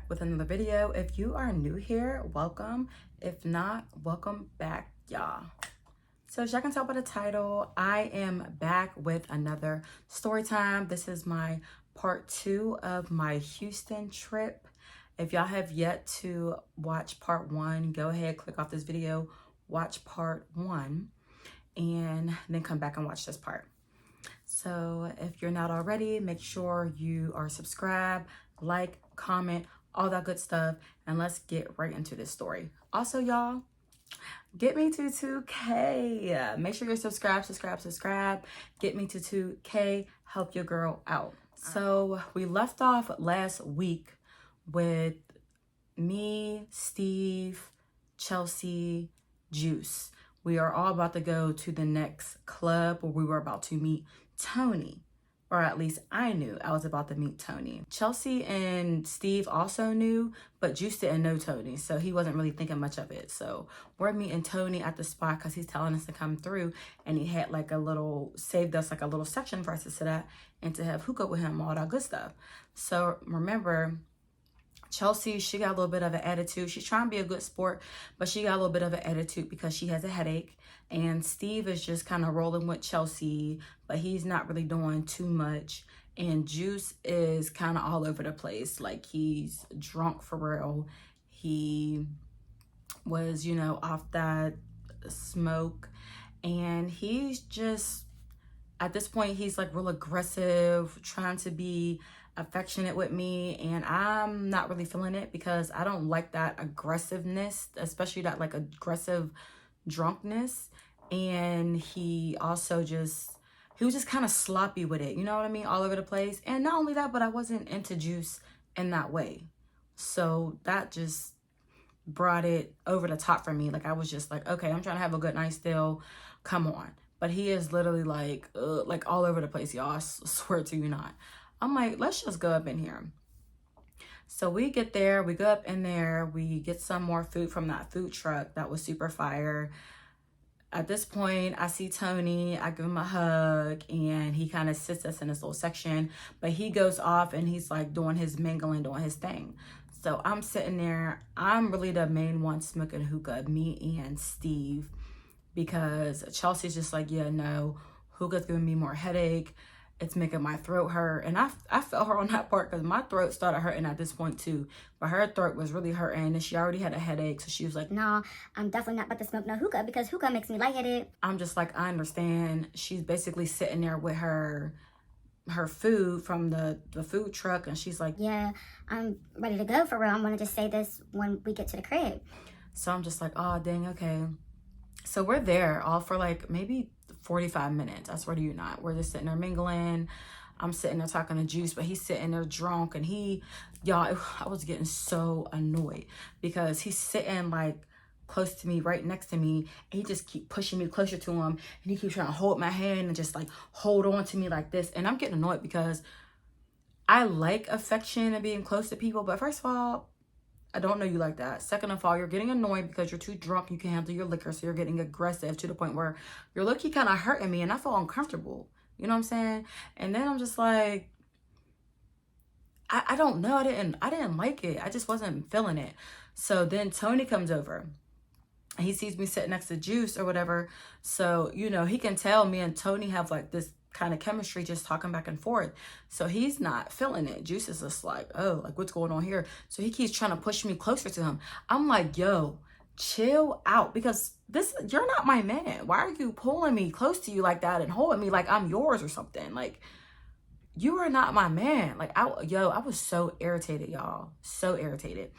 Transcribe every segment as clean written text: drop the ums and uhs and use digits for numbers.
with another video. If you are new here, welcome. If not, welcome back, y'all. So as y'all can tell by the title, I am back with another story time. This is my part 2 of my Houston trip. If y'all have yet to watch part 1, go ahead, click off this video, watch part 1, and then come back and watch this part. So if you're not already, make sure you are subscribed, like, comment, all that good stuff, and let's get right into this story. Also, y'all, get me to 2K. Make sure you're subscribed. Get me to 2K. Help your girl out. So we left off last week with me, Steve, Chelsea, Juice. We are all about to go to the next club where we were about to meet Tony. Or at least I knew I was about to meet Tony. Chelsea and Steve also knew, but Juice didn't know Tony, so he wasn't really thinking much of it. So we're meeting Tony at the spot because he's telling us to come through, and he had like saved us like a little section for us to sit at and to have hookah with him, all that good stuff. So remember, Chelsea, she got a little bit of an attitude. She's trying to be a good sport, but she got a little bit of an attitude because she has a headache. And Steve is just kind of rolling with Chelsea, but he's not really doing too much. And Juice is kind of all over the place. Like, he's drunk for real. He was, off that smoke. And he's just, at this point, he's like real aggressive, trying to be affectionate with me, and I'm not really feeling it because I don't like that aggressiveness, especially that like aggressive drunkenness. And he was just kind of sloppy with it, you know what I mean, all over the place. And not only that, but I wasn't into Juice in that way, so that just brought it over the top for me. Like, I was just like, okay, I'm trying to have a good night still, come on. But he is literally like all over the place, y'all. I swear to you not. I'm like, let's just go up in here. So we get there, we go up in there, we get some more food from that food truck that was super fire. At this point, I see Tony, I give him a hug, and he kind of sits us in this little section, but he goes off and he's like doing his mingling, doing his thing. So I'm sitting there, I'm really the main one smoking hookah, me and Steve, because Chelsea's just like, yeah, no, hookah's giving me more headache. It's making my throat hurt. And I felt her on that part because my throat started hurting at this point too. But her throat was really hurting and she already had a headache. So she was like, no, I'm definitely not about to smoke no hookah because hookah makes me lightheaded. I'm just like, I understand. She's basically sitting there with her food from the food truck, and she's like, yeah, I'm ready to go for real. I'm going to just say this when we get to the crib. So I'm just like, oh, dang, okay. So we're there all for like maybe 45 minutes. I swear to you not. We're just sitting there mingling. I'm sitting there talking to Juice, but he's sitting there drunk, and y'all, I was getting so annoyed because he's sitting like close to me, right next to me, and he just keep pushing me closer to him, and he keeps trying to hold my hand and just like hold on to me like this. And I'm getting annoyed because I like affection and being close to people, but first of all, I don't know you like that. Second of all, you're getting annoyed because you're too drunk. You can't handle your liquor, so you're getting aggressive to the point where you're low-key kind of hurting me, and I feel uncomfortable. You know what I'm saying? And then I'm just like, I don't know. I didn't like it. I just wasn't feeling it. So then Tony comes over, and he sees me sitting next to Juice or whatever. So, he can tell me and Tony have like this kind of chemistry, just talking back and forth. So he's not feeling it. Juice is just like, oh, like, what's going on here? So he keeps trying to push me closer to him. I'm like, yo, chill out, because you're not my man. Why are you pulling me close to you like that and holding me like I'm yours or something? Like, you are not my man. Like, I was so irritated, y'all. So irritated.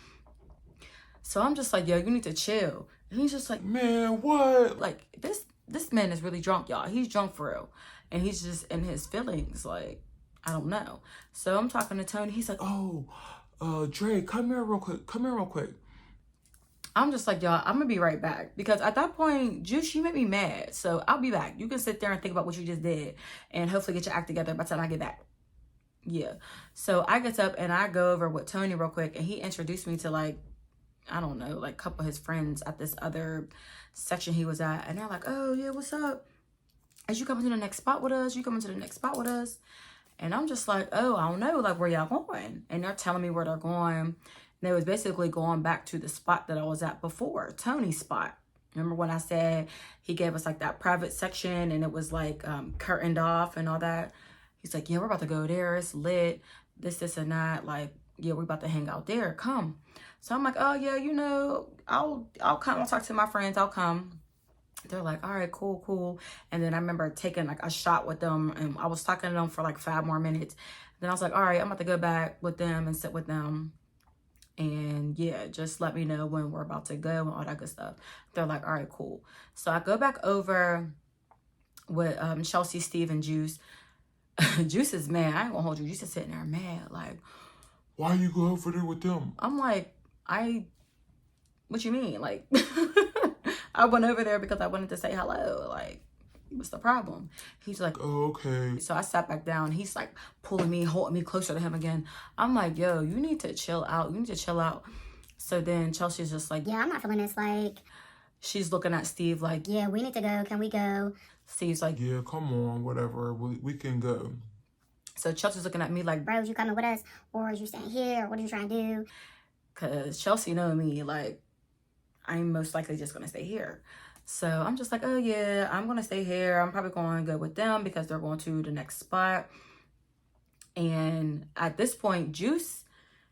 So I'm just like, yo, you need to chill. And he's just like, man, what? Like, this man is really drunk, y'all. He's drunk for real. And he's just in his feelings, like, I don't know. So I'm talking to Tony. He's like, oh, Dre, come here real quick. I'm just like, y'all, I'm going to be right back. Because at that point, Juice, you made me mad. So I'll be back. You can sit there and think about what you just did and hopefully get your act together by the time I get back. Yeah. So I get up and I go over with Tony real quick. And he introduced me to, like, I don't know, like a couple of his friends at this other section he was at. And they're like, oh, yeah, what's up? As you coming to the next spot with us? And I'm just like, oh, I don't know, like, where y'all going? And they're telling me where they're going. And it was basically going back to the spot that I was at before, Tony's spot. Remember when I said he gave us like that private section and it was like curtained off and all that? He's like, yeah, we're about to go there. It's lit. This, and that. Like, yeah, we're about to hang out there. Come. So I'm like, oh yeah, you know, I'll come. I'll talk to my friends. I'll come. They're like, all right, cool. And then I remember taking like a shot with them, and I was talking to them for like 5 more minutes. Then I was like, all right, I'm about to go back with them and sit with them. And yeah, just let me know when we're about to go and all that good stuff. They're like, all right, cool. So I go back over with Chelsea, Steve, and Juice. Juice is mad. I ain't gonna hold you. Juice is sitting there mad. Like, why you go over there with them? I'm like, what you mean? Like, I went over there because I wanted to say hello. Like, what's the problem? He's like, oh, okay. So I sat back down. He's like pulling me, holding me closer to him again. I'm like, yo, you need to chill out. You need to chill out. So then Chelsea's just like, Yeah, I'm not feeling this. Like, she's looking at Steve like, yeah, we need to go. Can we go? Steve's like, yeah, come on, whatever. We can go. So Chelsea's looking at me like, bro, you coming with us? Or is you staying here? What are you trying to do? Because Chelsea know me, like, I'm most likely just going to stay here. So I'm just like, oh yeah, I'm going to stay here. I'm probably going to go with them because they're going to the next spot. And at this point, Juice,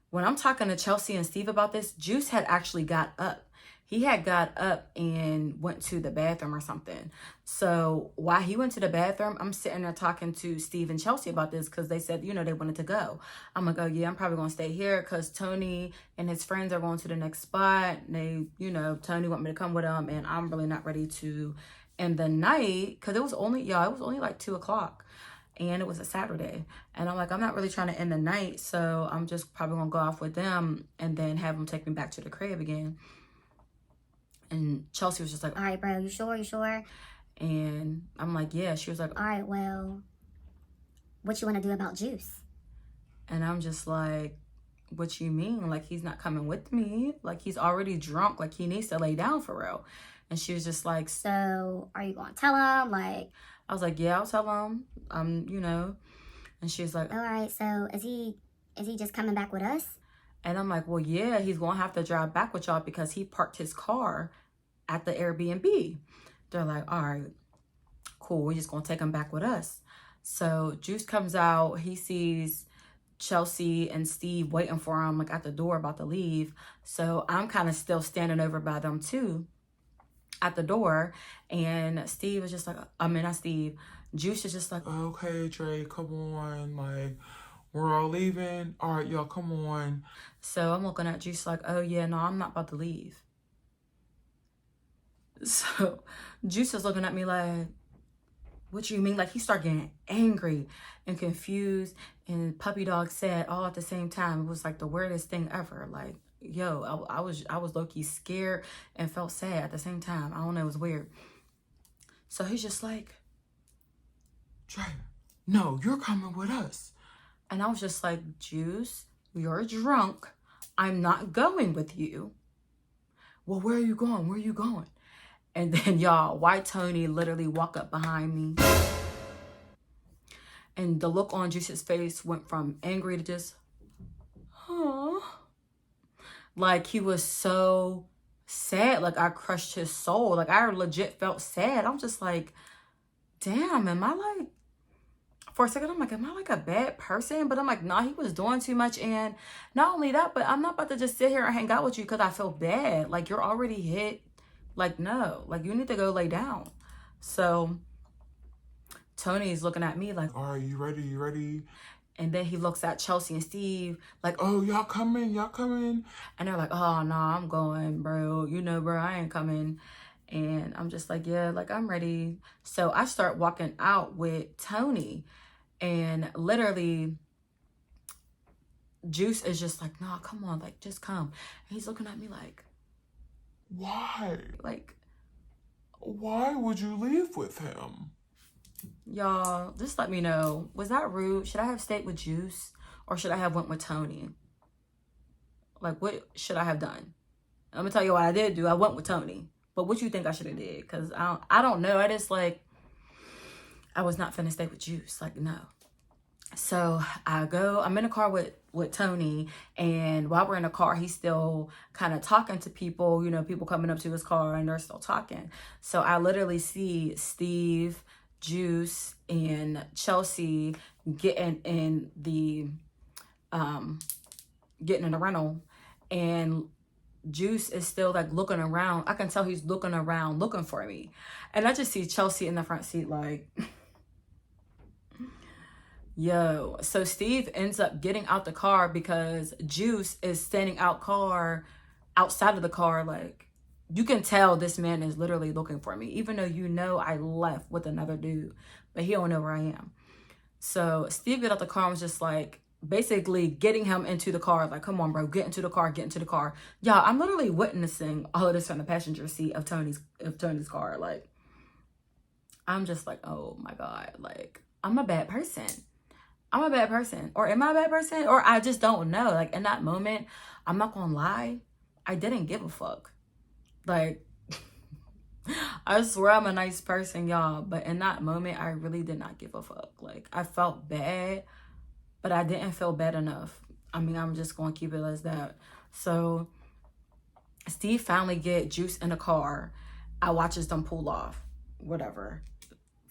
when I'm talking to Chelsea and Steve about this, Juice had actually got up. He had got up and went to the bathroom or something. So while he went to the bathroom, I'm sitting there talking to Steve and Chelsea about this because they said, you know, they wanted to go. I'm like, oh yeah, I'm probably going to stay here because Tony and his friends are going to the next spot. They, you know, Tony want me to come with him and I'm really not ready to end the night because it was only like 2 o'clock. And it was a Saturday. And I'm like, I'm not really trying to end the night. So I'm just probably going to go off with them and then have them take me back to the crib again. And Chelsea was just like, all right, bro, you sure? And I'm like, yeah. She was like, all right, well, what you want to do about Juice? And I'm just like, what you mean? Like, he's not coming with me. Like, he's already drunk. Like, he needs to lay down for real. And she was just like, so are you going to tell him? Like, I was like, yeah, I'll tell him. You know. And she was like, all right, so is he just coming back with us? And I'm like, well, yeah, he's going to have to drive back with y'all because he parked his car at the Airbnb. They're like, all right, cool. We're just going to take him back with us. So Juice comes out. He sees Chelsea and Steve waiting for him like at the door about to leave. So I'm kind of still standing over by them too at the door. And Steve is just like, not Steve. Juice is just like, okay, Dre, come on. Like, we're all leaving. All right, y'all, come on. So I'm looking at Juice like, oh yeah, no, I'm not about to leave. So Juice is looking at me like, what you mean? Like, he started getting angry and confused and puppy dog sad all at the same time. It was like the weirdest thing ever. Like, yo, I was low-key scared and felt sad at the same time. I don't know, it was weird. So he's just like, Dre, no, you're coming with us. And I was just like, Juice, you're drunk. I'm not going with you. Well, where are you going? Where are you going? And then, y'all, White Tony literally walked up behind me. And the look on Juice's face went from angry to just, huh? Like, he was so sad. Like, I crushed his soul. Like, I legit felt sad. I'm just like, damn, am I like, for a second, I'm like, am I like a bad person? But I'm like, nah, he was doing too much. And not only that, but I'm not about to just sit here and hang out with you because I feel bad. Like, you're already hit. Like, no, like, you need to go lay down. So Tony's looking at me like, all right, you ready? And then he looks at Chelsea and Steve like, oh, y'all coming? And they're like, oh, no, I'm going, bro. You know, bro, I ain't coming. And I'm just like, yeah, like, I'm ready. So I start walking out with Tony. And literally, Juice is just like, nah, come on, like, just come. And he's looking at me like, why? Like, why would you leave with him? y'all, just let me know. Was that rude? Should I have stayed with Juice? Or should I have went with Tony? Like, what should I have done? I'm gonna tell you what I did do. I went with Tony. But what you think I should have did? Because I don't know. I just, like, I was not finna stay with Juice. Like, no. So I'm in a car with with Tony, and while we're in the car, he's still kind of talking to people, you know, people coming up to his car and they're still talking. So I literally see Steve, Juice, and Chelsea getting in the rental, and Juice is still like looking around. I can tell he's looking around looking for me, and I just see Chelsea in the front seat like yo. So Steve ends up getting out the car because Juice is standing outside of the car. Like, you can tell this man is literally looking for me, even though, you know, I left with another dude, but he don't know where I am. So Steve got out the car and was just like basically getting him into the car, like, come on, bro, get into the car, get into the car. Y'all, I'm literally witnessing all of this from the passenger seat of Tony's car. Like, I'm just like, oh my God, like, I'm a bad person. I'm a bad person. Or am I a bad person? Or I just don't know. Like, in that moment, I'm not gonna lie, I didn't give a fuck. Like, I swear I'm a nice person, y'all, but in that moment, I really did not give a fuck. Like, I felt bad, but I didn't feel bad enough. I mean, I'm just gonna keep it as that. So Steve finally get Juice in the car. I watches them pull off, whatever.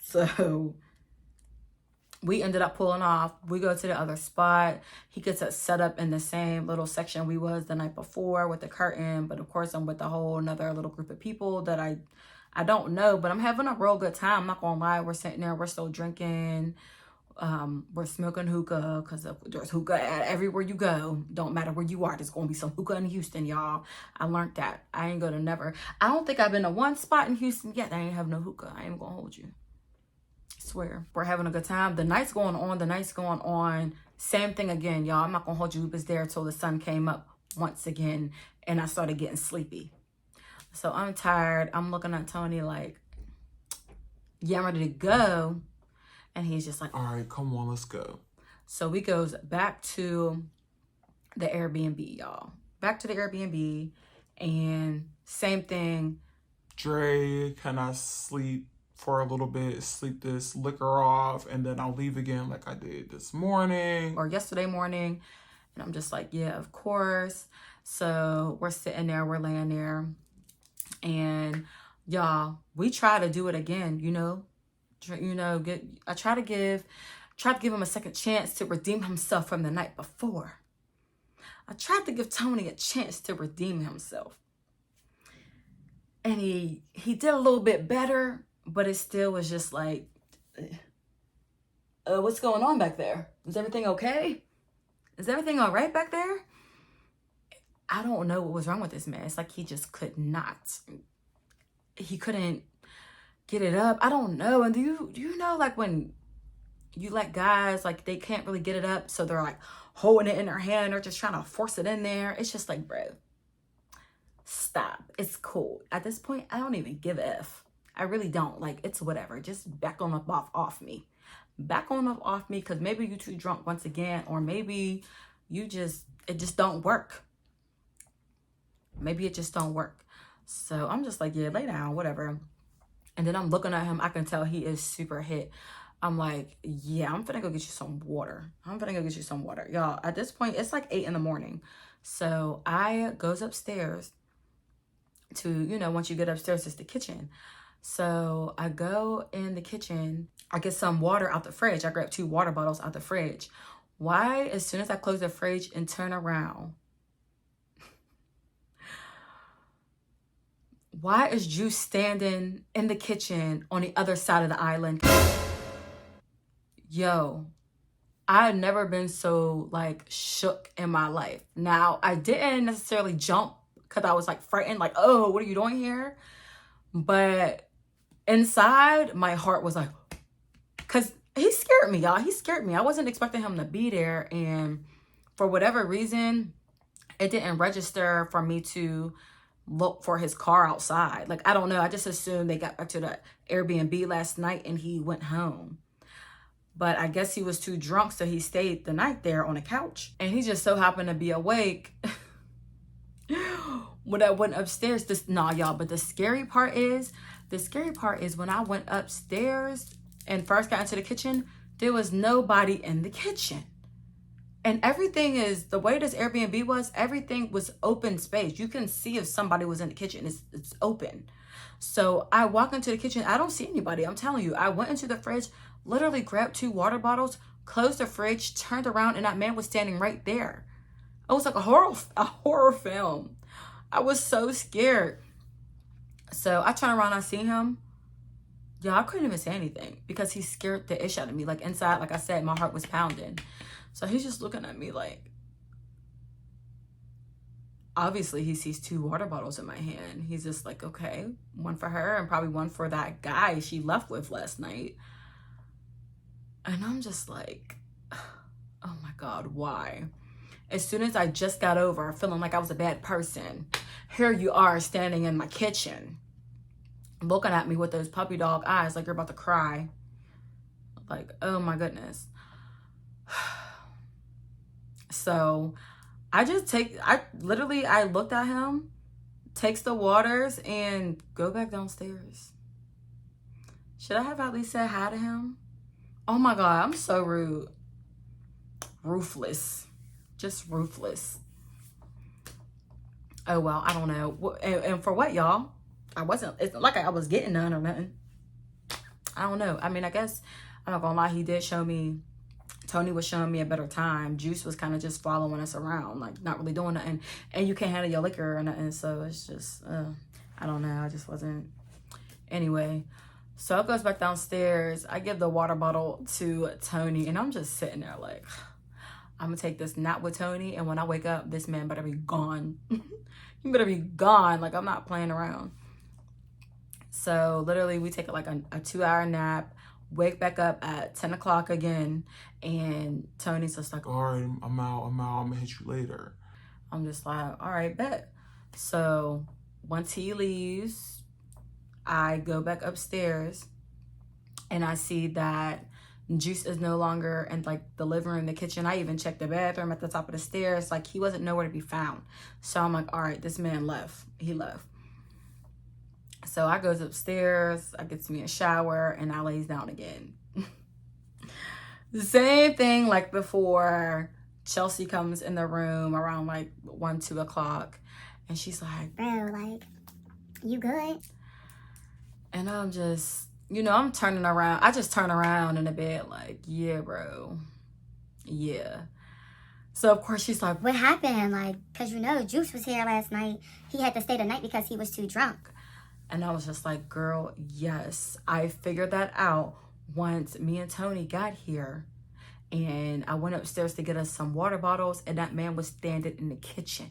So we ended up pulling off. We go to the other spot. He gets us set up in the same little section we was the night before with the curtain. But of course, I'm with a whole another little group of people that I don't know. But I'm having a real good time. I'm not gonna lie. We're sitting there. We're still drinking. We're smoking hookah because there's hookah everywhere you go. Don't matter where you are. There's gonna be some hookah in Houston, y'all. I learned that. I ain't gonna never. I don't think I've been to one spot in Houston yet that I ain't have no hookah. I ain't gonna hold you. Swear, we're having a good time. The night's going on. Same thing again, y'all. I'm not gonna hold you. We was there till the sun came up once again, and I started getting sleepy. So I'm tired. I'm looking at Tony like, yeah, I'm ready to go. And he's just like, all right, come on, let's go. So we goes back to the Airbnb, y'all. Back to the Airbnb, and same thing. Dre, can I sleep for a little bit, sleep this liquor off, and then I'll leave again like I did this morning or yesterday morning? And I'm just like, yeah, of course. So we're sitting there, we're laying there, and y'all, we try to do it again, I try to give him a second chance to redeem himself from the night before. I tried to give Tony a chance to redeem himself, and he did a little bit better. But it still was just like, what's going on back there? Is everything okay? Is everything all right back there? I don't know what was wrong with this man. It's like he just could not. He couldn't get it up. I don't know. And do you know, like, when you let guys, like, they can't really get it up, so they're like holding it in their hand or just trying to force it in there. It's just like, bro, stop. It's cool. At this point, I don't even give a F. I really don't. Like, it's whatever. Just back on up off me. Back on up off me, because maybe you too drunk once again, or maybe it just don't work. Maybe it just don't work. So I'm just like, yeah, lay down, whatever. And then I'm looking at him. I can tell he is super hit. I'm like, yeah, I'm finna go get you some water. Y'all, at this point, it's like 8 a.m. So I goes upstairs to, once you get upstairs, it's the kitchen. So I go in the kitchen, I get some water out the fridge. I grab 2 water bottles out the fridge. Why, as soon as I close the fridge and turn around, why is Juice standing in the kitchen on the other side of the island? Yo, I had never been so, like, shook in my life. Now, I didn't necessarily jump because I was, like, frightened, like, oh, what are you doing here? But inside, my heart was like, because he scared me, y'all. He scared me. I wasn't expecting him to be there. And for whatever reason, it didn't register for me to look for his car outside. Like, I don't know. I just assumed they got back to the Airbnb last night and he went home. But I guess he was too drunk, so he stayed the night there on the couch. And he just so happened to be awake when I went upstairs. But the scary part is when I went upstairs and first got into the kitchen, there was nobody in the kitchen. And everything is, the way this Airbnb was, everything was open space. You can see if somebody was in the kitchen. It's open. So I walk into the kitchen. I don't see anybody. I'm telling you. I went into the fridge, literally grabbed 2 water bottles, closed the fridge, turned around, and that man was standing right there. It was like a horror film. I was so scared. So I turn around, I see him. Yeah, I couldn't even say anything because he scared the ish out of me. Like inside, like I said, my heart was pounding. So he's just looking at me like, obviously he sees 2 water bottles in my hand. He's just like, okay, one for her and probably one for that guy she left with last night. And I'm just like, oh my God, why? As soon as I just got over feeling like I was a bad person, here you are standing in my kitchen, looking at me with those puppy dog eyes like you're about to cry. Like, oh my goodness. So I looked at him, takes the waters, and go back downstairs. Should I have at least said hi to him? Oh my God, I'm so rude. Ruthless. Just ruthless. Oh well, I don't know. And for what, y'all? It's not like I was getting none or nothing. I don't know. I mean, I guess, I'm not gonna lie, he did show me, Tony was showing me a better time. Juice was kind of just following us around, like not really doing nothing. And you can't handle your liquor or nothing. So it's just, I don't know. I just wasn't. Anyway, so it goes back downstairs. I give the water bottle to Tony and I'm just sitting there like, I'm gonna take this nap with Tony. And when I wake up, this man better be gone. He better be gone. Like, I'm not playing around. So literally we take like a 2-hour nap. Wake back up at 10 o'clock again, and Tony's just like, all right, I'm out, I'm gonna hit you later. I'm just like, all right, bet. So once he leaves, I go back upstairs and I see that Juice is no longer in like the living room, the kitchen. I even checked the bathroom at the top of the stairs. Like, he wasn't nowhere to be found. So I'm like, all right, this man left. He left. So I goes upstairs, I gets me a shower, and I lays down again. The same thing like before. Chelsea comes in the room around like 1, 2 o'clock, and she's like, bro, like, you good? And I'm just, I'm turning around. I just turn around in the bed like, yeah, bro. Yeah. So of course she's like, what happened? Like, cause Juice was here last night. He had to stay the night because he was too drunk. And I was just like, girl, yes, I figured that out once me and Tony got here. And I went upstairs to get us some water bottles, and that man was standing in the kitchen.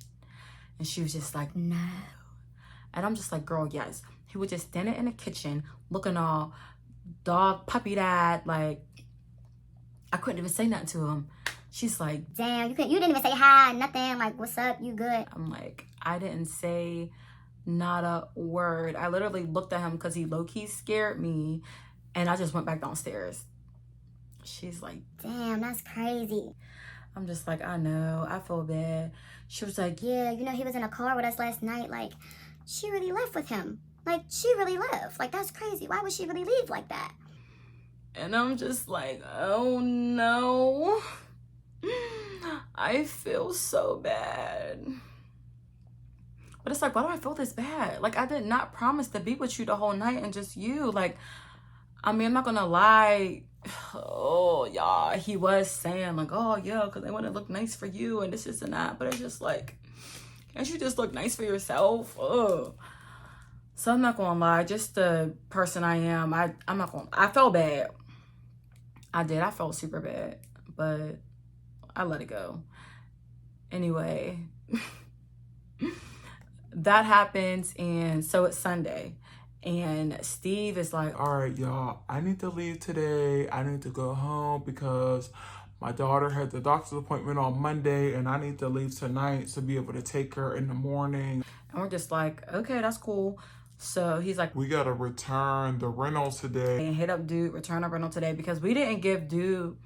And she was just like, no. And I'm just like, girl, yes. He was just standing in the kitchen, looking all dog, puppy-eyed. Like, I couldn't even say nothing to him. She's like, damn, you didn't even say hi, nothing. Like, what's up? You good? I'm like, I didn't say not a word. I literally looked at him because he low-key scared me, and I just went back downstairs. She's like, damn, that's crazy. I'm just like, I know, I feel bad. She was like, yeah, he was in a car with us last night. Like, she really left with him. Like, she really left. Like, that's crazy. Why would she really leave like that? And I'm just like, oh no. I feel so bad. But it's like, why do I feel this bad? Like, I did not promise to be with you the whole night and just you. Like, I mean, I'm not gonna lie. Oh, y'all, he was saying like, oh yeah, because I want to look nice for you and this and that. But it's just like, can't you just look nice for yourself? Oh. So I'm not gonna lie, just the person I am, I felt bad. I did. I felt super bad, but I let it go. Anyway, that happens, and so it's Sunday. And Steve is like, all right, y'all, I need to leave today. I need to go home because my daughter had the doctor's appointment on Monday, and I need to leave tonight to be able to take her in the morning. And we're just like, okay, that's cool. So he's like, we got to return the rental today. And hit up Dude, return our rental today, because we didn't give Dude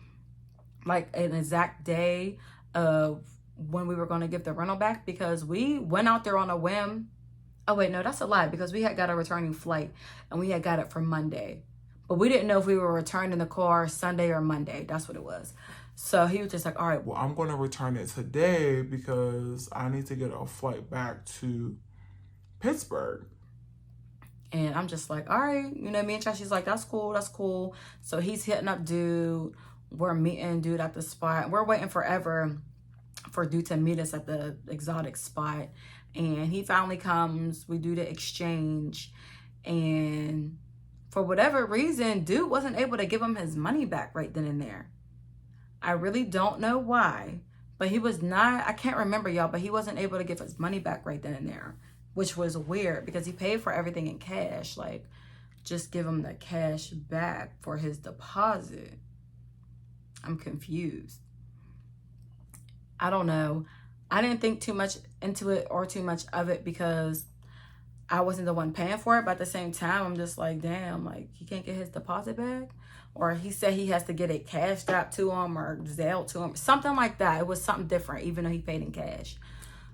like an exact day of when we were going to give the rental back, because we went out there on a whim. Oh, wait, no, that's a lie, because we had got a returning flight and we had got it for Monday. But we didn't know if we were returning the car Sunday or Monday. That's what it was. So he was just like, all right, well, I'm going to return it today because I need to get a flight back to Pittsburgh. And I'm just like, all right, me and Chelsea's like, that's cool. So he's hitting up dude. We're meeting dude at the spot. We're waiting forever for dude to meet us at the exotic spot. And he finally comes. We do the exchange. And for whatever reason, dude wasn't able to give him his money back right then and there. I really don't know why. But he was not, I can't remember, y'all, but he wasn't able to give his money back right then and there. Which was weird because he paid for everything in cash. Like, just give him the cash back for his deposit. I'm confused. I don't know. I didn't think too much into it or too much of it because I wasn't the one paying for it. But at the same time, I'm just like, damn, like, he can't get his deposit back? Or he said he has to get it cashed out to him or Zelle to him. Something like that. It was something different, even though he paid in cash.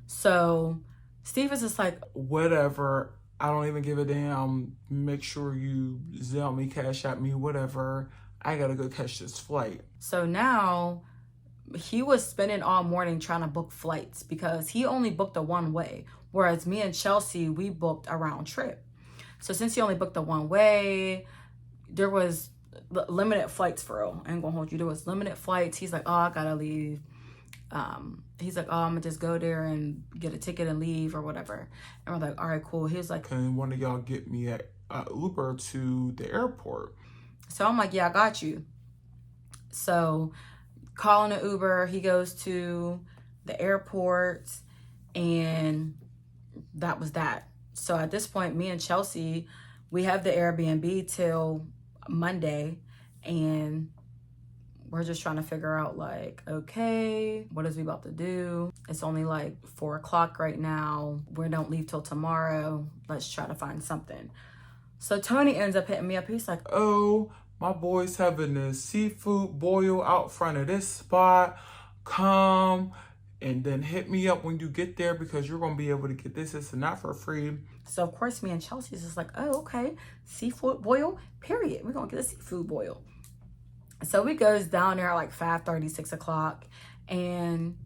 So Steve is just like, whatever, I don't even give a damn. Make sure you Zelle me, cash out me, whatever. I gotta go catch this flight. So now he was spending all morning trying to book flights because he only booked a one way. Whereas me and Chelsea, we booked a round trip. So since he only booked a one way, there was limited flights for real. I ain't gonna hold you. There was limited flights. He's like, oh, I gotta leave. He's like, oh, I'm gonna just go there and get a ticket and leave or whatever. And we're like, all right, cool. He was like, can one of y'all get me an Uber to the airport? So I'm like, yeah, I got you. So calling an Uber, he goes to the airport, and that was that. So at this point, me and Chelsea, we have the Airbnb till Monday, and we're just trying to figure out, like, okay, what is we about to do? It's only like 4 o'clock right now. We don't leave till tomorrow. Let's try to find something. So Tony ends up hitting me up. He's like, oh, my boy's having this seafood boil out front of this spot. Come and then hit me up when you get there because you're going to be able to get this and not for free. So of course me and Chelsea's just like, oh, okay, seafood boil, period. We're going to get a seafood boil. So we goes down there at like 5:30, 6 o'clock. And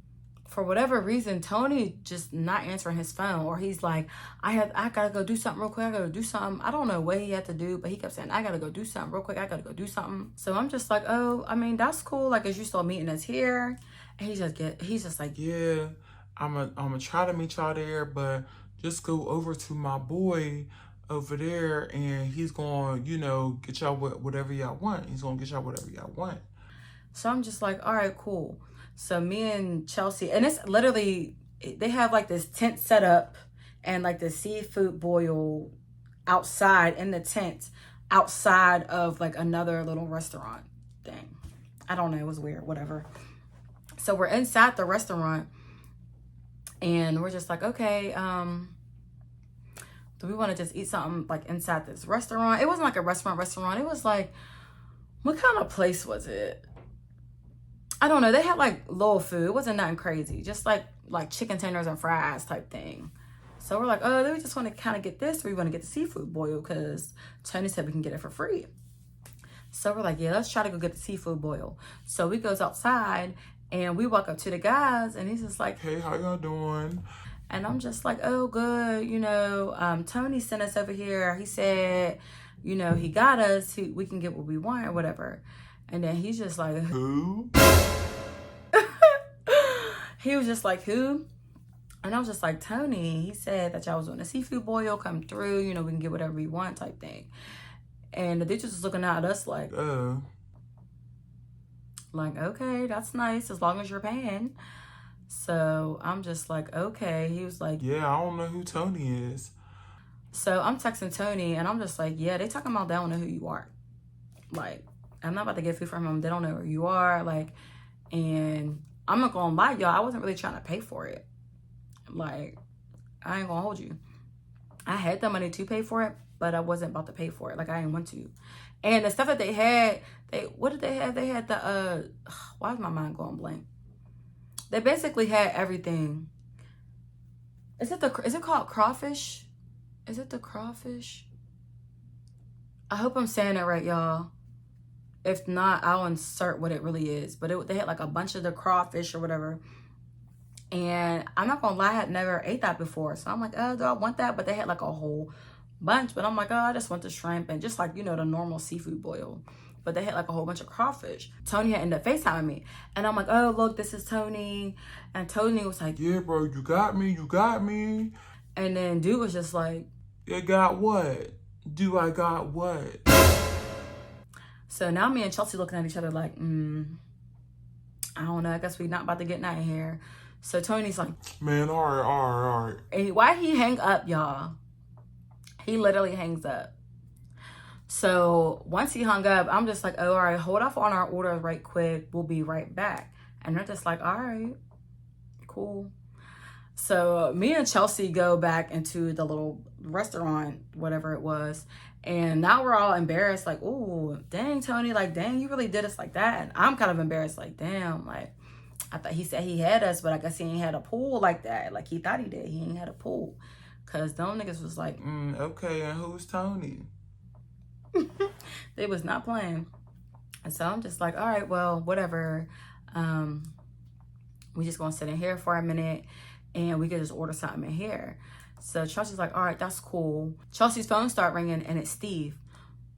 for whatever reason, Tony just not answering his phone, or he's like, I gotta go do something real quick. I gotta do something. I don't know what he had to do, but he kept saying, I gotta go do something real quick. I gotta go do something. So I'm just like, oh, I mean, that's cool. Like, is you still meeting us here? And he's just like, yeah, I'm gonna try to meet y'all there, but just go over to my boy over there and he's gonna, get y'all whatever y'all want. He's gonna get y'all whatever y'all want. So I'm just like, all right, cool. So me and Chelsea, and it's literally, they have like this tent set up and like the seafood boil outside in the tent, outside of like another little restaurant thing. I don't know, it was weird, whatever. So we're inside the restaurant and we're just like, okay, do we want to just eat something like inside this restaurant? It wasn't like a restaurant. It was like, what kind of place was it? I don't know. They had like little food. It wasn't nothing crazy. Just like chicken tenders and fries type thing. So we're like, oh, do we just want to kind of get this, or we want to get the seafood boil because Tony said we can get it for free. So we're like, yeah, let's try to go get the seafood boil. So we goes outside and we walk up to the guys and he's just like, hey, how y'all doing? And I'm just like, oh, good. Tony sent us over here. He said, he got us. We can get what we want or whatever. And then he's just like, who? He was just like, who? And I was just like, Tony, he said that y'all was doing a seafood boil, come through, we can get whatever we want type thing. And the dude just was looking at us like, okay, that's nice as long as you're paying. So I'm just like, okay. He was like, yeah, I don't know who Tony is. So I'm texting Tony and I'm just like, yeah, they talking about they don't know who you are. Like, I'm not about to get food from them. They don't know who you are. Like, and I'm not gonna lie, y'all, I wasn't really trying to pay for it. Like, I ain't gonna hold you. I had the money to pay for it, but I wasn't about to pay for it. Like, I didn't want to. And the stuff that they had, what did they have? They had the, why is my mind going blank? They basically had everything. Is it called crawfish? Is it the crawfish? I hope I'm saying it right, y'all. If not, I'll insert what it really is. But they had like a bunch of the crawfish or whatever. And I'm not gonna lie, I had never ate that before. So I'm like, oh, do I want that? But they had like a whole bunch. But I'm like, oh, I just want the shrimp and just like, you know, the normal seafood boil. But they had like a whole bunch of crawfish. Tony had ended up FaceTiming me. And I'm like, oh, look, this is Tony. And Tony was like, yeah, bro, you got me. and then dude was just like, you got what? Do I got what? so now me and Chelsea looking at each other like, I don't know. I guess we not about to get nothing here. So Tony's like, man, all right. And why he hang up, y'all? He literally hangs up. So once he hung up, I'm just like, oh, all right, hold off on our order right quick. We'll be right back. And they're just like, all right, cool. So me and Chelsea go back into the little restaurant, whatever it was. And now we're all embarrassed, like, oh, dang, Tony, like, dang, you really did us like that. And I'm kind of embarrassed, like, damn, like, I thought he said he had us, but I guess he ain't had a pool like that. Like, he thought he did. He ain't had a pool. Because them niggas was like, okay, and who's Tony? They was not playing. And so I'm just like, all right, well, whatever. We just gonna sit in here for a minute and we could just order something in here. So Chelsea's like, all right, that's cool. Chelsea's phone started ringing and it's Steve.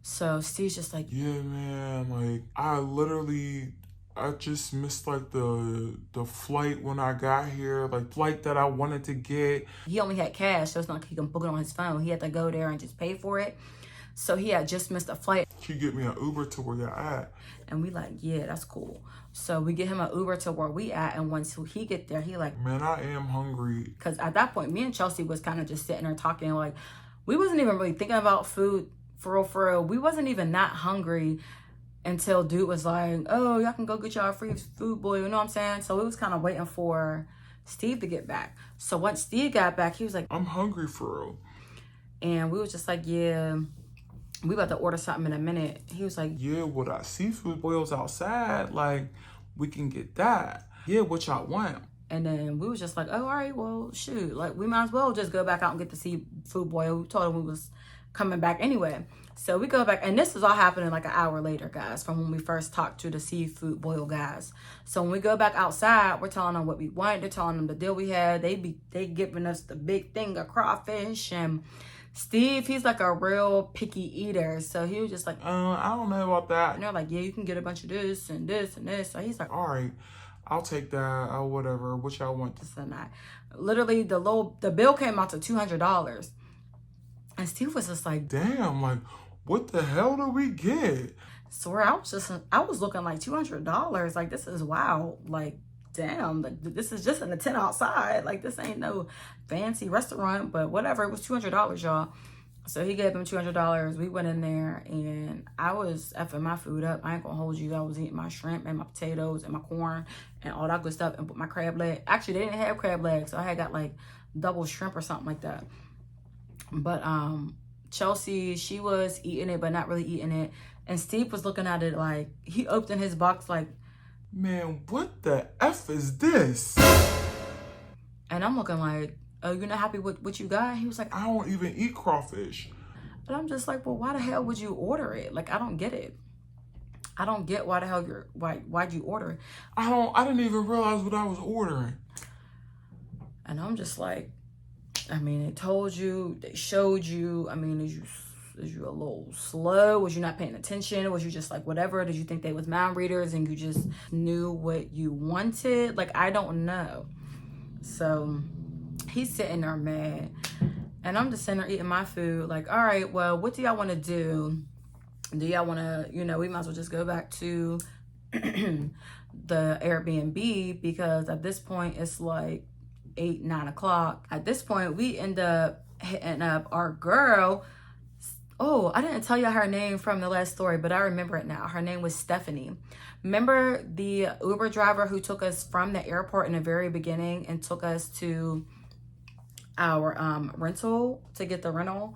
So Steve's just like, yeah, man, like I just missed like the flight when I got here, like flight that I wanted to get. He only had cash, so it's not like he can book it on his phone. He had to go there and just pay for it. So he had just missed a flight. Can you get me an Uber to where you're at? And we like, yeah, that's cool. So we get him an Uber to where we at. And once he get there, he like, man, I am hungry. Because at that point, me and Chelsea was kind of just sitting there talking. Like, we wasn't even really thinking about food for real. We wasn't even not hungry until dude was like, oh, y'all can go get y'all free food boy. You know what I'm saying? So we was kind of waiting for Steve to get back. So once Steve got back, he was like, I'm hungry for real. And we was just like, yeah, we about to order something in a minute. He was like, yeah, well, that seafood boils outside, like, we can get that. Yeah, what y'all want? And then we was just like, oh, all right, well, shoot. Like, we might as well just go back out and get the seafood boil. We told him we was coming back anyway. So we go back, and this is all happening like an hour later, guys, from when we first talked to the seafood boil guys. So when we go back outside, we're telling them what we want. They're telling them the deal we had. They giving us the big thing of crawfish. And Steve, he's like a real picky eater. So he was just like, I don't know about that. And they're like, yeah, you can get a bunch of this and this and this. So he's like, all right, I'll take that or whatever. What y'all want? This and that. Literally, the bill came out to $200. And Steve was just like, damn, like, what the hell do we get? So I was looking like $200. Like, this is wild. Like, damn, like, this is just in the tent outside. Like, this ain't no fancy restaurant, but whatever. It was $200, y'all. So he gave them $200. We went in there and I was effing my food up. I ain't gonna hold you. I was eating my shrimp and my potatoes and my corn and all that good stuff and put my crab leg. Actually, they didn't have crab legs, so I had got like double shrimp or something like that. But Chelsea, she was eating it, but not really eating it. And Steve was looking at it like, he opened his box like, man, what the F is this? And I'm looking like, oh, you're not happy with what you got? He was like, I don't even eat crawfish. But I'm just like, well, why the hell would you order it? Like, I don't get it. I don't get why the hell why'd you order it? I didn't even realize what I was ordering. And I'm just like, I mean, they told you, they showed you. I mean, is you a little slow? Was you not paying attention? Was you just like, whatever? Did you think they was mind readers and you just knew what you wanted? Like, I don't know. So he's sitting there mad. And I'm just sitting there eating my food. Like, all right, well, what do y'all want to do? Do y'all want to, we might as well just go back to the Airbnb, because at this point it's like 8, 9 o'clock. At this point, we end up hitting up our girl. Oh, I didn't tell you her name from the last story, but I remember it now. Her name was Stephanie. Remember the Uber driver who took us from the airport in the very beginning and took us to our rental to get the rental?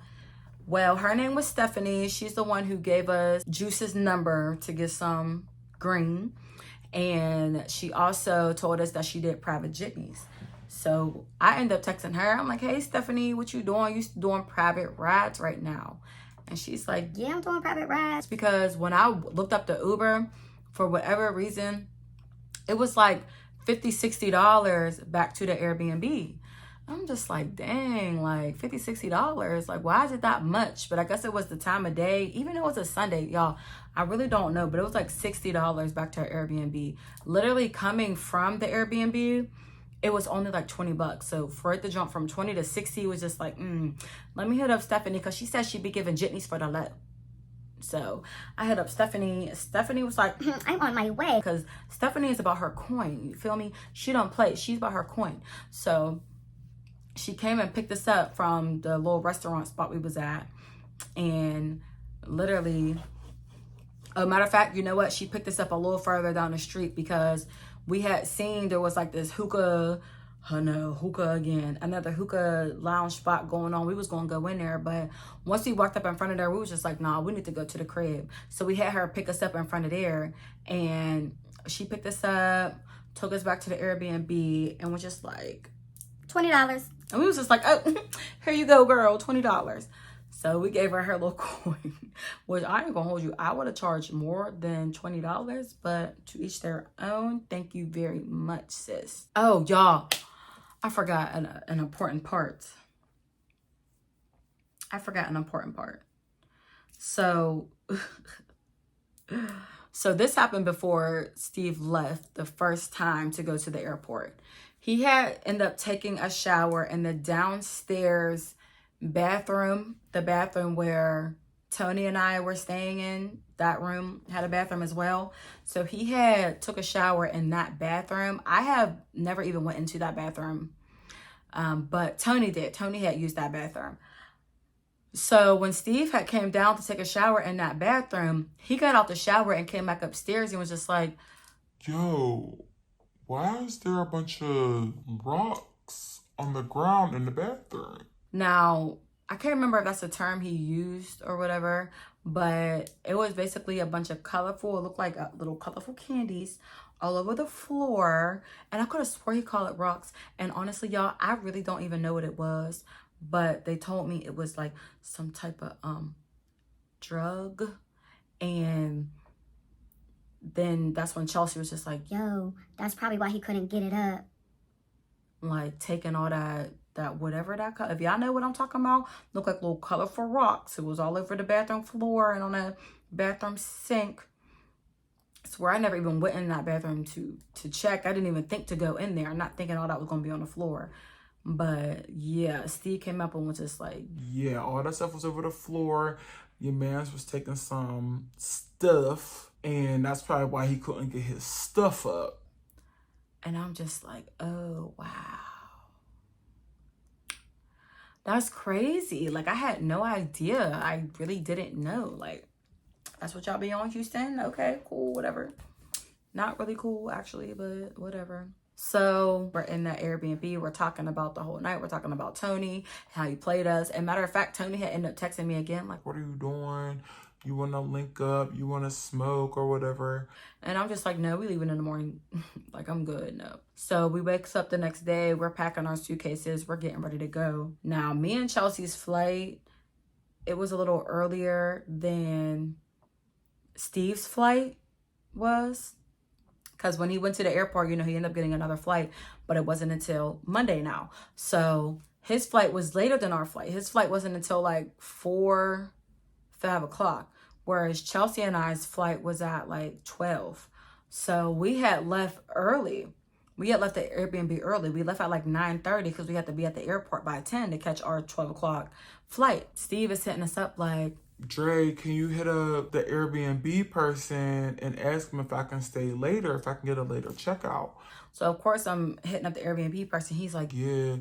Well, her name was Stephanie. She's the one who gave us Juice's number to get some green. And she also told us that she did private jitneys. So I ended up texting her. I'm like, hey, Stephanie, what you doing? You doing private rides right now? And she's like, yeah, I'm doing private rides. because when I looked up the Uber, for whatever reason, it was like $50, $60 back to the Airbnb. I'm just like, dang, like $50, $60. Like, why is it that much? But I guess it was the time of day. Even though it was a Sunday, y'all, I really don't know. But it was like $60 back to our Airbnb. Literally coming from the Airbnb, it was only like $20. So for it to jump from 20 to 60 was just like, let me hit up Stephanie, because she said she'd be giving jitneys for the low. So I hit up Stephanie. Stephanie was like, I'm on my way. because Stephanie is about her coin. You feel me? She don't play. She's about her coin. So she came and picked us up from the little restaurant spot we was at. And literally, a matter of fact, you know what? She picked us up a little further down the street, because we had seen there was like this hookah again, another hookah lounge spot going on. We was going to go in there, but once we walked up in front of there, we was just like, nah, we need to go to the crib. So we had her pick us up in front of there, and she picked us up, took us back to the Airbnb, and was just like, $20. and we was just like, oh, here you go, girl, $20. So we gave her her little coin, which I ain't gonna hold you. I would have charged more than $20, but to each their own. Thank you very much, sis. Oh, y'all, I forgot an important part. So, so this happened before Steve left the first time to go to the airport. He had ended up taking a shower in the downstairs bathroom, the bathroom where Tony and I were staying in. That room had a bathroom as well. So he had took a shower in that bathroom. I have never even went into that bathroom, but Tony did. Tony had used that bathroom. So when Steve had came down to take a shower in that bathroom, he got out the shower and came back upstairs and was just like, Yo, why is there a bunch of rocks on the ground in the bathroom? now, I can't remember if that's the term he used or whatever, but it was basically a bunch of colorful, it looked like little colorful candies all over the floor. And I could have swore he called it rocks. And honestly, y'all, I really don't even know what it was. But they told me it was like some type of drug. And then that's when Chelsea was just like, Yo, that's probably why he couldn't get it up. like taking all that whatever that, if y'all know what I'm talking about, look like little colorful rocks. It was all over the bathroom floor and on the bathroom sink. I swear I never even went in that bathroom to check. I didn't even think to go in there. I'm not thinking all that was gonna be on the floor. But yeah, Steve came up and was just like, Yeah, all that stuff was over the floor. Your man's was taking some stuff, and that's probably why he couldn't get his stuff up. and I'm just like, oh wow. That's crazy. Like, I had no idea. I really didn't know. Like, that's what y'all be on, Houston? Okay, cool, whatever. Not really cool, actually, but whatever. So we're in that Airbnb. We're talking about the whole night. We're talking about Tony, how he played us. And matter of fact, Tony had ended up texting me again, like, What are you doing? You want to link up? You want to smoke or whatever? and I'm just like, no, we leaving in the morning. Like, I'm good, no. So we wakes up the next day. We're packing our suitcases. We're getting ready to go. Now, me and Chelsea's flight, it was a little earlier than Steve's flight was. Because when he went to the airport, you know, he ended up getting another flight. But it wasn't until Monday now. So his flight was later than our flight. His flight wasn't until like 4, 5 o'clock. Whereas Chelsea and I's flight was at like 12. So we had left early. We had left the Airbnb early. We left at like 9:30 because we had to be at the airport by 10 to catch our 12 o'clock flight. Steve is setting us up like, Dre, can you hit up the Airbnb person and ask him if I can stay later, if I can get a later checkout? so of course I'm hitting up the Airbnb person. He's like, Yeah,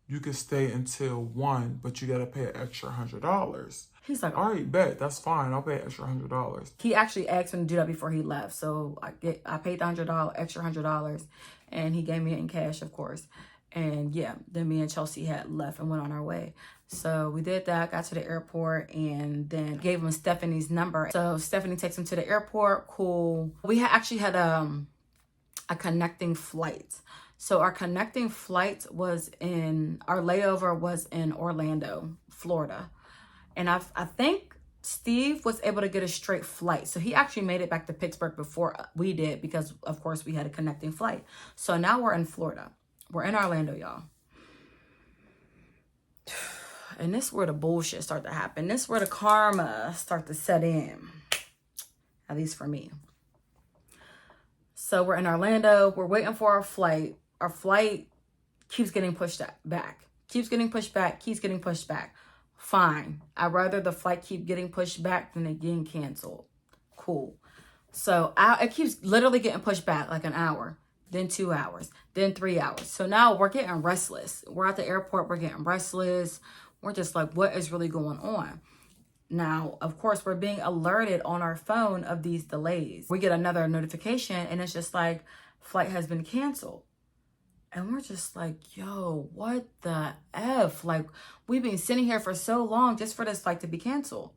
you can stay until 1, but you got to pay an extra $100. he's like, All right, bet. That's fine. I'll pay an extra $100. he actually asked him to do that before he left. So I paid the extra $100, and he gave me it in cash, of course. And yeah, then me and Chelsea had left and went on our way. So we did that, got to the airport, and then gave him Stephanie's number. So Stephanie takes him to the airport. Cool. We actually had a connecting flight. So our connecting flight was our layover was in Orlando, Florida. And I think Steve was able to get a straight flight. So he actually made it back to Pittsburgh before we did because, of course, we had a connecting flight. So now we're in Florida. We're in Orlando, y'all. And this is where the bullshit start to happen. This is where the karma start to set in. At least for me. So we're in Orlando. We're waiting for our flight. Our flight keeps getting pushed back. Keeps getting pushed back. Keeps getting pushed back. Fine. I'd rather the flight keep getting pushed back than it getting canceled. Cool. So it keeps literally getting pushed back like an hour, then 2 hours, then 3 hours. So now we're getting restless. We're at the airport. We're getting restless. We're just like, what is really going on? Now, of course, we're being alerted on our phone of these delays. We get another notification and it's just like, flight has been canceled. And we're just like, yo, what the F? Like, we've been sitting here for so long just for this flight to be canceled.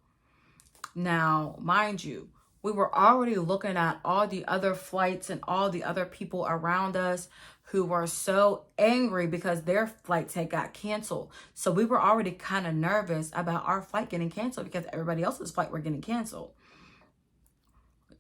Now, mind you, we were already looking at all the other flights and all the other people around us who were so angry because their flights had got canceled. So we were already kind of nervous about our flight getting canceled because everybody else's flight were getting canceled.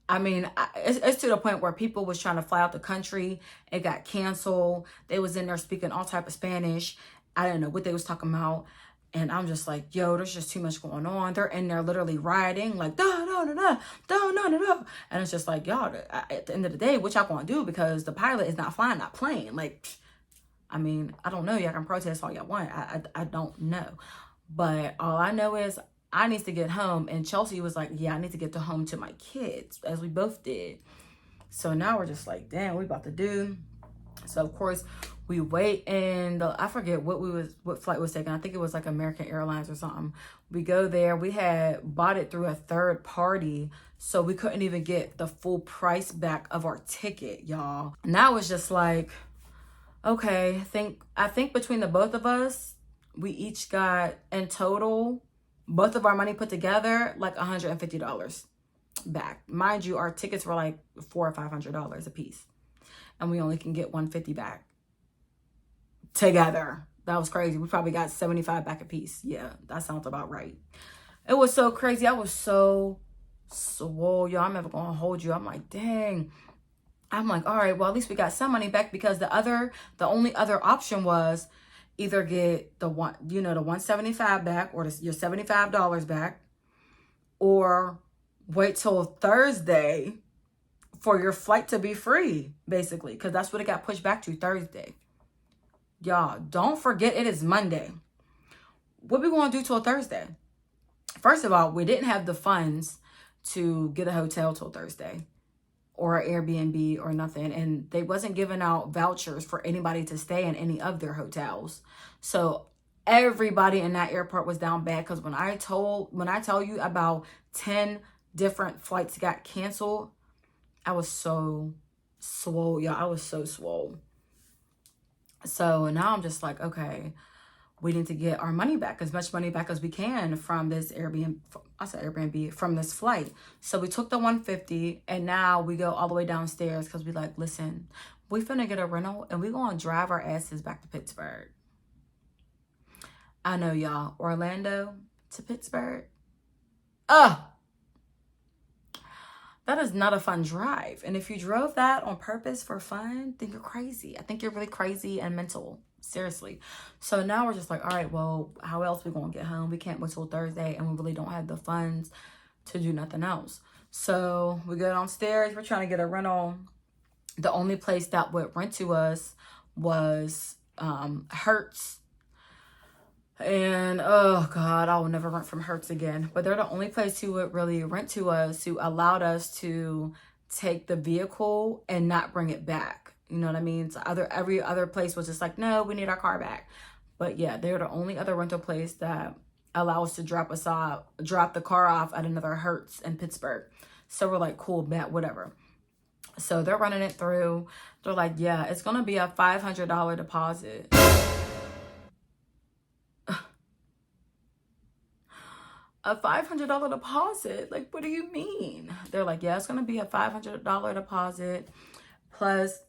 I mean, it's to the point where people was trying to fly out the country. It got canceled. They was in there speaking all type of Spanish. I didn't know what they was talking about. And I'm just like, yo, there's just too much going on. They're in there literally rioting like, da, da, da, da, da, da, da, da. And it's just like, y'all, at the end of the day, what y'all gonna do? Because the pilot is not flying that plane. Like, I mean, I don't know. Y'all can protest all y'all want. I don't know. But all I know is I need to get home. And Chelsea was like, yeah, I need to get to home to my kids, as we both did. So now we're just like, damn, what we about to do? So, of course, we wait, and I forget what flight was taken. I think it was like American Airlines or something. We go there. We had bought it through a third party, so we couldn't even get the full price back of our ticket, y'all. And that was just like, okay, I think between the both of us, we each got in total, both of our money put together, like $150 back. Mind you, our tickets were like $400 or $500 a piece, and we only can get $150 back together. That was crazy. We probably got $75 back a piece. Yeah, that sounds about right. It was so crazy. I was so swole, y'all. I'm never gonna hold you. I'm like, dang. I'm like, all right, well, at least we got some money back, because the only other option was either get the $175 back, or your $75 back, or wait till Thursday for your flight to be free, basically, because that's what it got pushed back to, Thursday. Y'all, don't forget it is Monday. What we gonna do till Thursday? First of all, we didn't have the funds to get a hotel till Thursday, or an Airbnb or nothing, and they wasn't giving out vouchers for anybody to stay in any of their hotels. So everybody in that airport was down bad, because when I tell you about 10 different flights got canceled, I was so swole, y'all. I was so swole. So now I'm just like, okay, we need to get our money back, as much money back as we can from this Airbnb, from this flight. So we took the $150, and now we go all the way downstairs, because we like, listen, we finna get a rental, and we gonna drive our asses back to Pittsburgh. I know, y'all, Orlando to Pittsburgh. That is not a fun drive. And if you drove that on purpose for fun, then you're crazy. I think you're really crazy and mental. Seriously. So now we're just like, all right, well, how else we gonna get home? We can't wait till Thursday, and we really don't have the funds to do nothing else. So we go downstairs. We're trying to get a rental. The only place that would rent to us was Hertz. And oh God, I will never rent from Hertz again. But they're the only place who would really rent to us, who allowed us to take the vehicle and not bring it back. You know what I mean? So every other place was just like, no, we need our car back. But yeah, they're the only other rental place that allow us to drop the car off at another Hertz in Pittsburgh. So we're like, cool, bet, whatever. So they're running it through. They're like, yeah, it's gonna be a $500 deposit. A $500 deposit? Like, what do you mean? They're like, yeah, it's gonna be a $500 deposit plus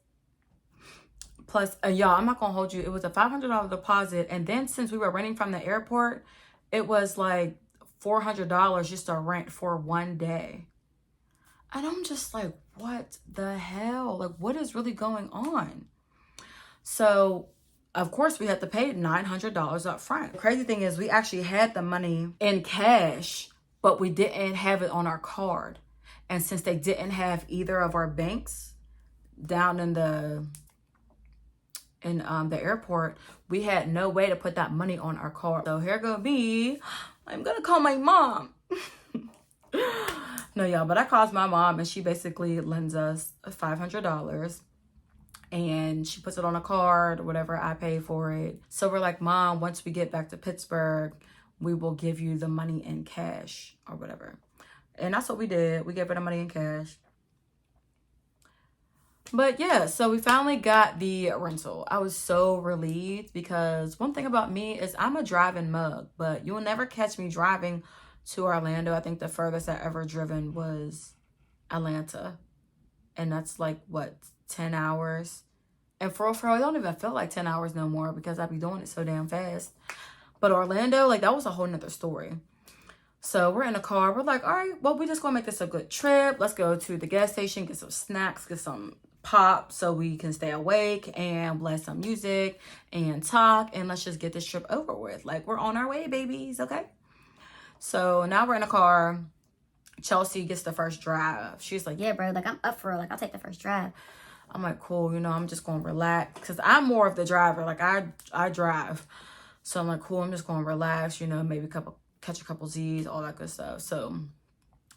y'all, I'm not gonna hold you. It was a $500 deposit, and then since we were renting from the airport, it was like $400 just to rent for one day. And I'm just like, what the hell? Like, what is really going on? So, of course, we had to pay $900 up front. The crazy thing is we actually had the money in cash, but we didn't have it on our card. And since they didn't have either of our banks down in the airport, we had no way to put that money on our card. So here go me. I'm gonna call my mom. No, y'all, but I called my mom and she basically lends us $500 and she puts it on a card, whatever, I pay for it. So we're like, Mom, once we get back to Pittsburgh, we will give you the money in cash or whatever. And that's what we did. We gave her the money in cash. But yeah, so we finally got the rental. I was so relieved because one thing about me is I'm a driving mug, but you will never catch me driving to Orlando. I think the furthest I ever driven was Atlanta. And that's like, what, 10 hours? And for real, I don't even feel like 10 hours no more because I be doing it so damn fast. But Orlando, like, that was a whole nother story. So we're in a car. We're like, all right, well, we're just going to make this a good trip. Let's go to the gas station, get some snacks, get some pop so we can stay awake and blast some music and talk. And let's just get this trip over with. Like, we're on our way, babies, okay? So now we're in a car. Chelsea gets the first drive. She's like, Yeah, bro, like, I'm up for it. Like, I'll take the first drive. I'm like, cool, you know, I'm just going to relax. Because I'm more of the driver. Like, I drive. So I'm like, cool, I'm just going to relax, you know, maybe catch a couple Z's, all that good stuff. So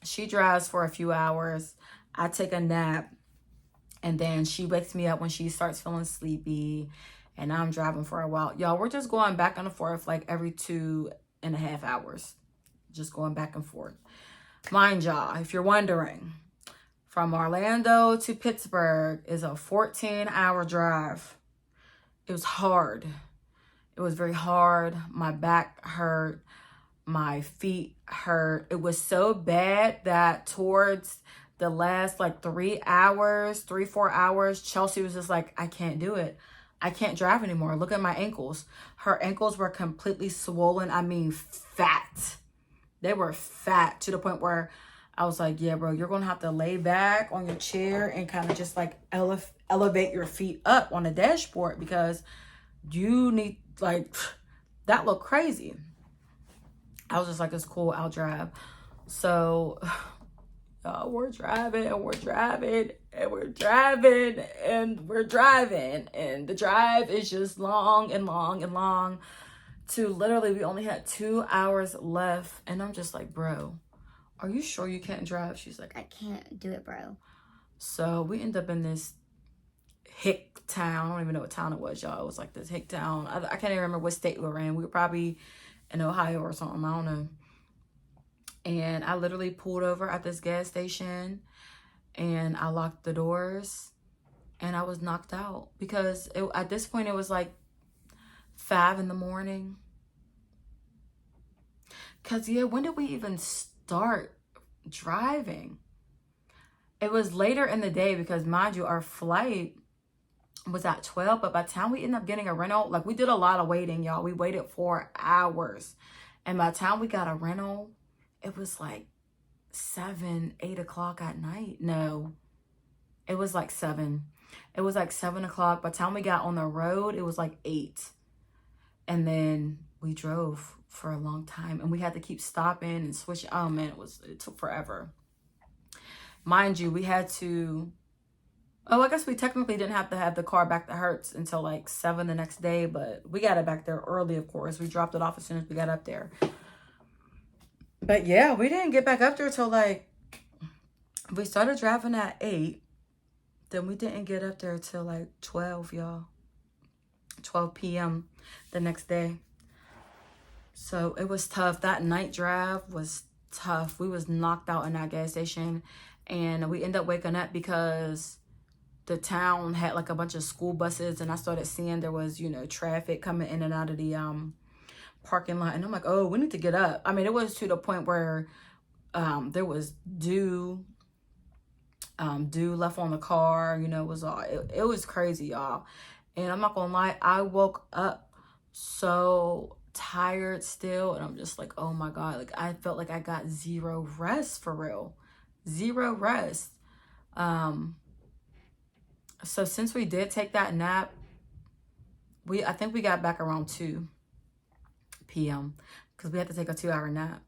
she drives for a few hours. I take a nap. And then she wakes me up when she starts feeling sleepy. And I'm driving for a while. Y'all, we're just going back and forth like every 2.5 hours. Just going back and forth. Mind y'all, if you're wondering, from Orlando to Pittsburgh is a 14-hour drive. It was hard. It was very hard. My back hurt. My feet hurt. It was so bad that towards the last like 4 hours, Chelsea was just like, I can't do it. I can't drive anymore. Look at my ankles. Her ankles were completely swollen. I mean, fat. They were fat to the point where I was like, yeah, bro, you're going to have to lay back on your chair and kind of just like elevate your feet up on the dashboard because you need, like, that looked crazy. I was just like, it's cool, I'll drive. So we're driving and we're driving and we're driving and we're driving. And the drive is just long and long and long. To literally, we only had 2 hours left. And I'm just like, bro, are you sure you can't drive? She's like, I can't do it, bro. So we end up in this hick town. I don't even know what town it was, y'all. It was like this hick town. I can't even remember what state we were in. We were probably in Ohio or something. I don't know. And I literally pulled over at this gas station and I locked the doors and I was knocked out because at this point it was like 5 a.m. Cause yeah, when did we even start driving? It was later in the day because, mind you, our flight was at 12, but by the time we ended up getting a rental, like, we did a lot of waiting, y'all. We waited for hours. And by the time we got a rental, it was like 7, 8 o'clock at night. No, it was like 7. It was like 7 o'clock. By the time we got on the road, it was like 8. And then we drove for a long time and we had to keep stopping and switching. Oh man, it took forever. Mind you, we had to, I guess we technically didn't have to have the car back to Hertz until like 7 the next day, but we got it back there early, of course. We dropped it off as soon as we got up there. But yeah, we didn't get back up there till like, we started driving at 8. Then we didn't get up there till like 12, y'all. 12 p.m. the next day. So it was tough. That night drive was tough. We was knocked out in that gas station. And we ended up waking up because the town had like a bunch of school buses. And I started seeing there was, you know, traffic coming in and out of the parking lot. And I'm like, oh, we need to get up. I mean, it was to the point where there was dew left on the car. You know, it was crazy, y'all. And I'm not gonna lie, I woke up so tired still, and I'm just like, oh my God, like I felt like I got zero rest for real. Zero rest. So since we did take that nap, I think we got back around 2 p.m. because we had to take a 2-hour nap.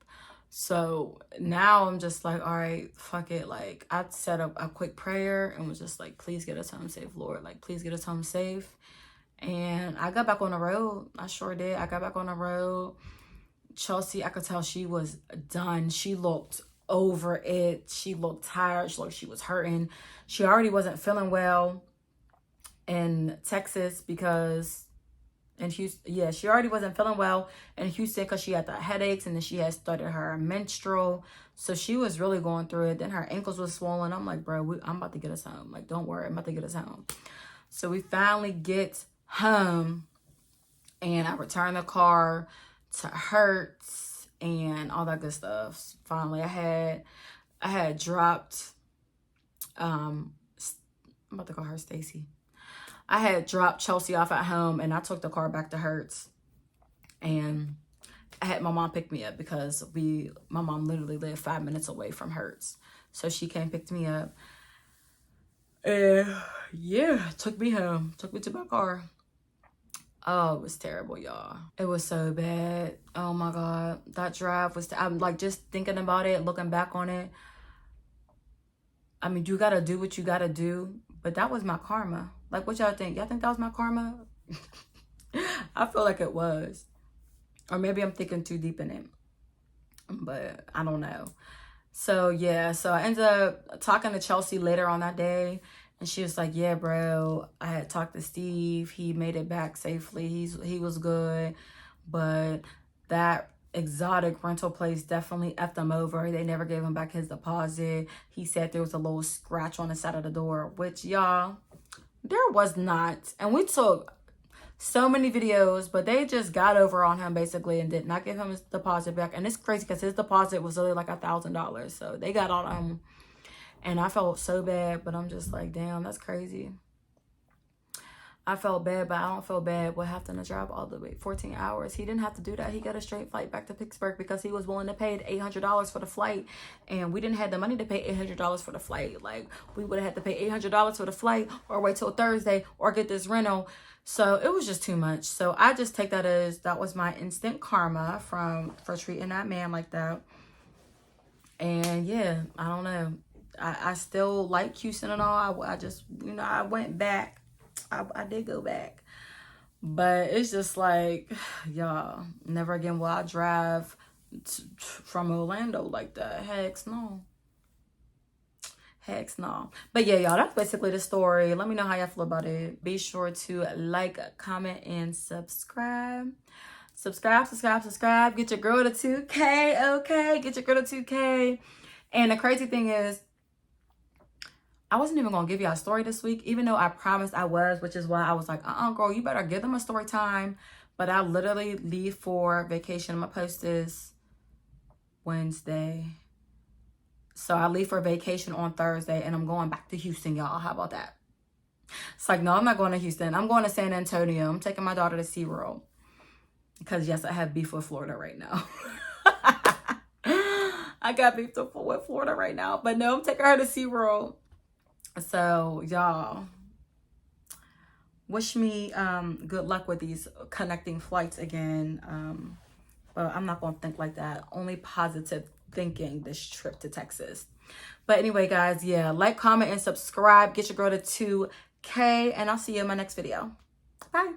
So now I'm just like, all right, fuck it. Like I set up a quick prayer and was just like, please get us home safe, Lord. Like, please get us home safe. And I got back on the road. I sure did. I got back on the road. Chelsea, I could tell she was done. She looked over it. She looked tired. She looked, she was hurting. She already wasn't feeling well in Texas because in Houston, yeah, she already wasn't feeling well in Houston because she had the headaches, and then she had started her menstrual. So she was really going through it. Then her ankles was swollen. I'm like, bro, I'm about to get us home. Like, don't worry, I'm about to get us home. So we finally get home, and I returned the car to Hertz and all that good stuff. Finally, I had dropped, I'm about to call her Stacy. I had dropped Chelsea off at home, and I took the car back to Hertz, and I had my mom pick me up because my mom literally lived 5 minutes away from Hertz. So she came picked me up, and yeah, took me home, took me to my car. Oh, it was terrible, y'all. It was so bad. Oh my God. That drive was, I'm like, just thinking about it, looking back on it. I mean, you gotta do what you gotta do, but that was my karma. Like, what y'all think? Y'all think that was my karma? I feel like it was. Or maybe I'm thinking too deep in it. But I don't know. So, yeah. So, I ended up talking to Chelsea later on that day. And she was like, yeah, bro, I had talked to Steve. He made it back safely. He was good. But that exotic rental place definitely effed him over. They never gave him back his deposit. He said there was a little scratch on the side of the door, which, y'all, there was not. And we took so many videos, but they just got over on him basically and did not give him his deposit back. And it's crazy because his deposit was really like $1,000. So they got on him. And I felt so bad, but I'm just like, damn, that's crazy. I felt bad, but I don't feel bad with having to drive all the way 14 hours. He didn't have to do that. He got a straight flight back to Pittsburgh because he was willing to pay $800 for the flight. And we didn't have the money to pay $800 for the flight. Like, we would have had to pay $800 for the flight or wait till Thursday or get this rental. So it was just too much. So I just take that as that was my instant karma for treating that man like that. And yeah, I don't know. I still like Houston and all. I just, I went back. I did go back, but it's just like, y'all, never again will I drive from Orlando like that. Heck no. But yeah, y'all, that's basically the story. Let me know how y'all feel about it. Be sure to like, comment, and subscribe. Subscribe. Get your girl to 2K, okay? Get your girl to 2K. And the crazy thing is, I wasn't even going to give y'all a story this week, even though I promised I was, which is why I was like, girl, you better give them a story time. But I literally leave for vacation. I'm going to post this Wednesday. So I leave for vacation on Thursday, and I'm going back to Houston, y'all. How about that? It's like, no, I'm not going to Houston. I'm going to San Antonio. I'm taking my daughter to SeaWorld. Because, yes, I have beef with Florida right now. I got beef with Florida right now. But no, I'm taking her to SeaWorld. So, y'all, wish me good luck with these connecting flights again. But I'm not going to think like that. Only positive thinking this trip to Texas. But anyway, guys, yeah, like, comment, and subscribe. Get your girl to 2K, and I'll see you in my next video. Bye.